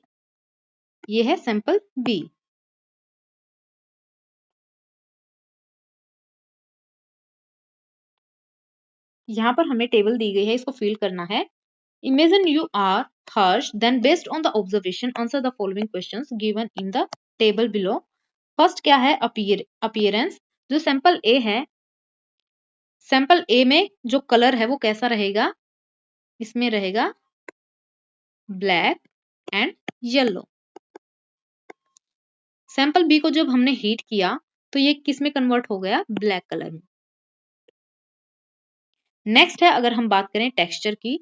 ये है sample B। यहाँ पर हमें table दी गई है, इसको फिल करना है। Imagine you are Harsh, then based on the observation answer the following questions given in the table below. First क्या है, अपीयरेंस। जो सैंपल ए है, सैंपल ए में जो कलर है वो कैसा रहेगा, इसमें रहेगा black and yellow. Sample B को जब हमने हीट किया तो ये किस में कन्वर्ट हो गया, ब्लैक कलर में। नेक्स्ट है, अगर हम बात करें टेक्सचर की,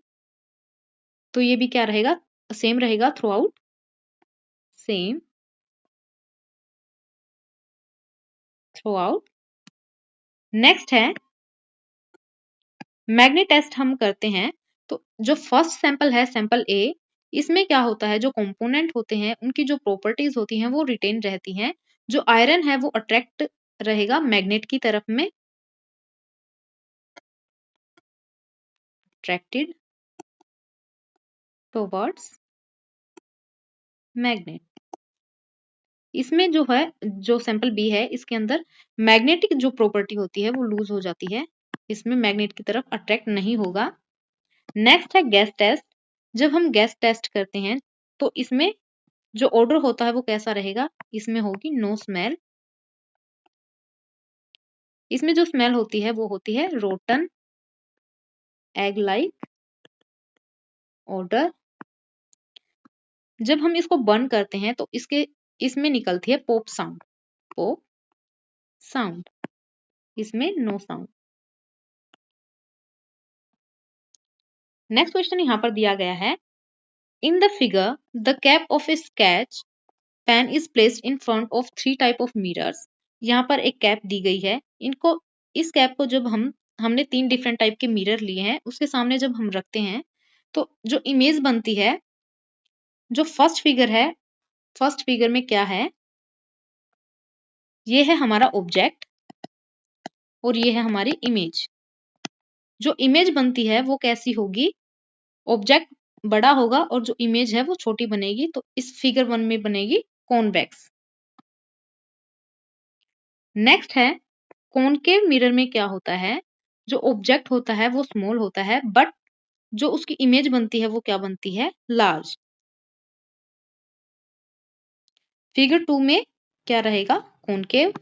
तो ये भी क्या रहेगा, सेम रहेगा through out, same through out. Next है मैग्नेट टेस्ट हम करते हैं, तो जो फर्स्ट सैंपल है सैंपल ए, इसमें क्या होता है, जो कंपोनेंट होते हैं उनकी जो प्रॉपर्टीज होती हैं वो रिटेन रहती हैं। जो आयरन है वो अट्रैक्ट रहेगा मैग्नेट की तरफ में, अट्रैक्टेड टुवर्ड्स मैग्नेट। इसमें जो है, जो सैंपल बी है इसके अंदर मैग्नेटिक जो प्रॉपर्टी होती है वो लूज हो जाती है, इसमें मैग्नेट की तरफ अट्रैक्ट नहीं होगा। नेक्स्ट है गैस टेस्ट। जब हम गैस टेस्ट करते हैं तो इसमें जो ऑर्डर होता है वो कैसा रहेगा, इसमें होगी नो स्मेल। इसमें जो स्मेल होती है वो होती है रोटन एग लाइक ऑर्डर। जब हम इसको बर्न करते हैं तो इसमें निकलती है पॉप साउंड, पॉप साउंड, इसमें नो साउंड। नेक्स्ट क्वेश्चन यहाँ पर दिया गया है, in the figure the cap of a sketch pen is placed in front of 3 type of mirrors. यहाँ पर एक कैप दी गई है, इस कैप को जब हमने 3 डिफरेंट टाइप के मिरर लिए हैं उसके सामने जब हम रखते हैं तो जो इमेज बनती है, जो फर्स्ट फिगर है, फर्स्ट फिगर में क्या है, ये है हमारा ऑब्जेक्ट और ये है हमारी इमेज। जो इमेज बनती है वो कैसी होगी, ऑब्जेक्ट बड़ा होगा और जो इमेज है वो छोटी बनेगी, तो इस फिगर 1 में बनेगी कॉन्वेक्स। नेक्स्ट है कॉनकेव मिरर में क्या होता है, जो ऑब्जेक्ट होता है वो स्मॉल होता है बट जो उसकी इमेज बनती है वो क्या बनती है, लार्ज। फिगर 2 में क्या रहेगा, कॉनकेव।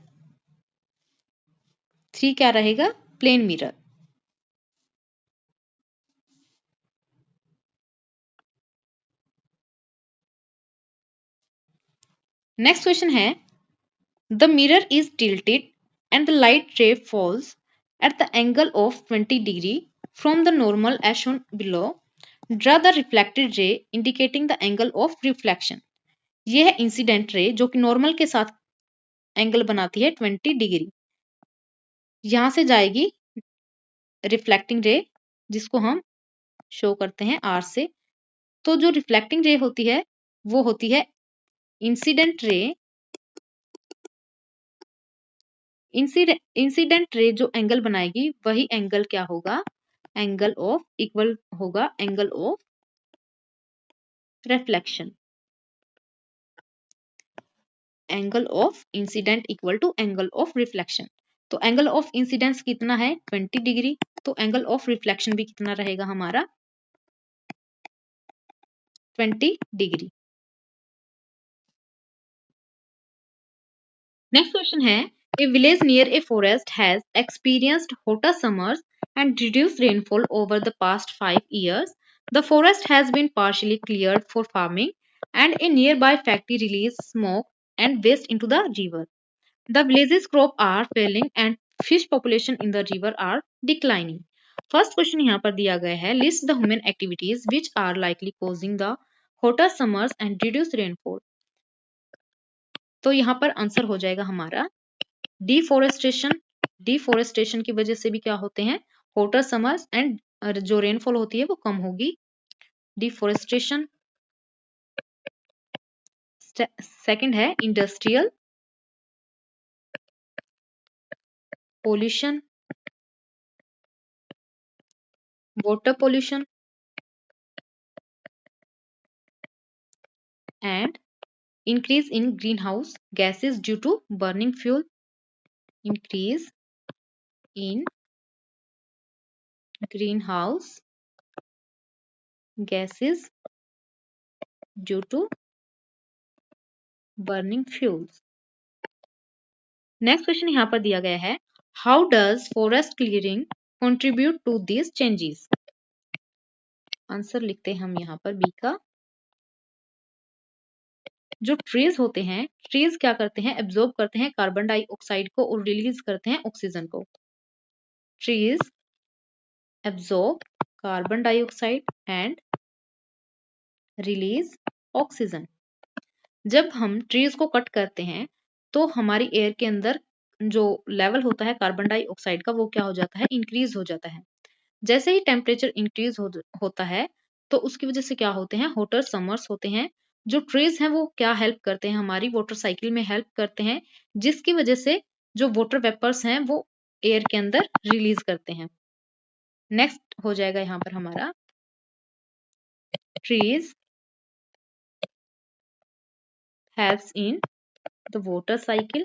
3 क्या रहेगा, प्लेन मिरर। नेक्स्ट क्वेश्चन है, the mirror is tilted and the light ray falls at the angle of 20 degree from the normal as shown below. Draw the reflected ray indicating the angle of reflection. ये है incident ray जो कि normal के साथ angle बनाती है 20 degree. यहां से जाएगी रिफ्लेक्टिंग रे जिसको हम शो करते हैं आर से। तो जो रिफ्लेक्टिंग रे होती है वो होती है इंसिडेंट रे। इंसिडेंट रे जो एंगल बनाएगी वही एंगल क्या होगा, एंगल ऑफ इक्वल होगा angle of reflection. Angle of incident equal to angle of reflection. तो एंगल ऑफ इंसिडेंस कितना है 20 डिग्री, तो एंगल ऑफ रिफ्लेक्शन भी कितना रहेगा हमारा 20 डिग्री। नेक्स्ट क्वेश्चन है ए village near a forest has experienced hotter summers and reduced rainfall over the past 5 years. The forest has been partially cleared for farming and a nearby factory released smoke and waste into the river. The village's crops are failing and fish population in the river are declining. First question यहाँ पर दिया गया है list the human activities which are likely causing the hotter summers and reduced rainfall. तो यहाँ पर answer हो जाएगा हमारा डिफोरेस्टेशन। डिफोरेस्टेशन की वजह से भी क्या होते हैं होटर समर्स एंड जो रेनफॉल होती है वो कम होगी। डिफोरेस्टेशन। सेकंड है industrial pollution, water pollution and increase in greenhouse gases due to burning fuel. Increase in greenhouse gases due to burning fuels. Next question यहाँ पर दिया गया है how does forest clearing contribute to this changes. Answer लिखते हैं हम यहाँ पर बी का। जो ट्रीज होते हैं, ट्रीज क्या करते हैं एब्जॉर्ब करते हैं कार्बन डाइऑक्साइड को और रिलीज करते हैं ऑक्सीजन को। Trees absorb carbon dioxide and release oxygen. जब हम ट्रीज को कट करते हैं तो हमारी एयर के अंदर जो लेवल होता है कार्बन डाइऑक्साइड का वो क्या हो जाता है इंक्रीज हो जाता है। जैसे ही टेम्परेचर इंक्रीज होता है तो उसकी वजह से क्या होते हैं होटर समर्स होते हैं। जो ट्रीज हैं वो क्या हेल्प करते हैं हमारी वाटर साइकिल में हेल्प करते हैं जिसकी वजह से जो वाटर वेपर्स हैं वो एयर के अंदर रिलीज करते हैं। नेक्स्ट हो जाएगा यहाँ पर हमारा trees helps in the water cycle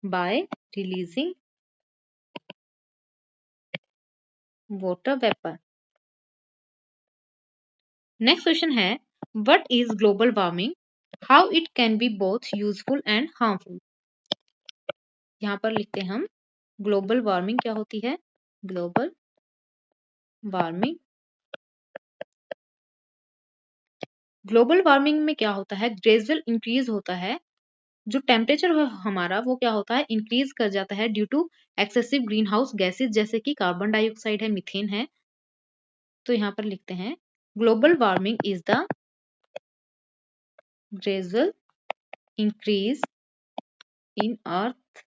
by releasing water vapor. Next question है what is global warming, how it can be both useful and harmful. यहाँ पर लिखते हैं हम ग्लोबल वार्मिंग क्या होती है। ग्लोबल वार्मिंग, ग्लोबल वार्मिंग में क्या होता है ग्रेजुअल इंक्रीज होता है। जो टेम्परेचर हमारा वो क्या होता है इंक्रीज कर जाता है due to excessive greenhouse gases जैसे कि कार्बन डाइऑक्साइड है मीथेन है। तो यहाँ पर लिखते हैं global warming is the gradual increase in earth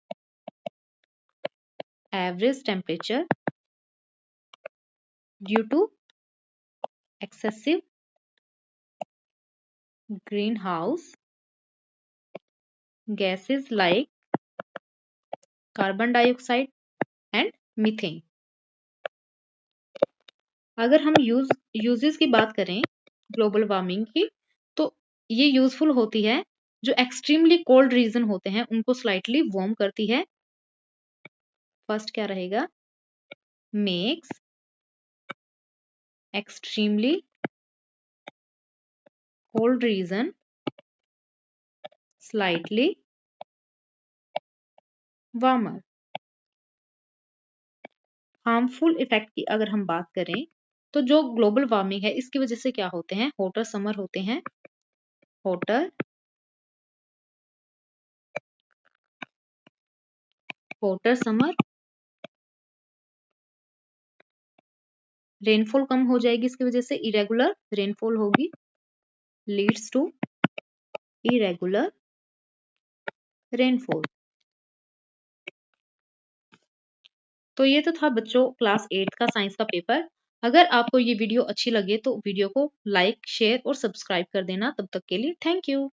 average temperature due to excessive greenhouse gases like carbon dioxide and methane. अगर हम यूजेस की बात करें ग्लोबल वार्मिंग की तो ये यूजफुल होती है जो एक्सट्रीमली कोल्ड रीजन होते हैं उनको स्लाइटली वार्म करती है। फर्स्ट क्या रहेगा makes extremely cold region slightly warmer. Harmful effect की अगर हम बात करें तो जो ग्लोबल वार्मिंग है इसकी वजह से क्या होते हैं होटर समर होते हैं। होटर होटर समर रेनफॉल कम हो जाएगी इसकी वजह से, इरेगुलर रेनफॉल होगी, लीड्स टू इरेगुलर रेनफॉल। तो ये तो था बच्चों क्लास 8 का साइंस का पेपर। अगर आपको ये वीडियो अच्छी लगे तो वीडियो को लाइक, शेयर और सब्सक्राइब कर देना। तब तक के लिए थैंक यू।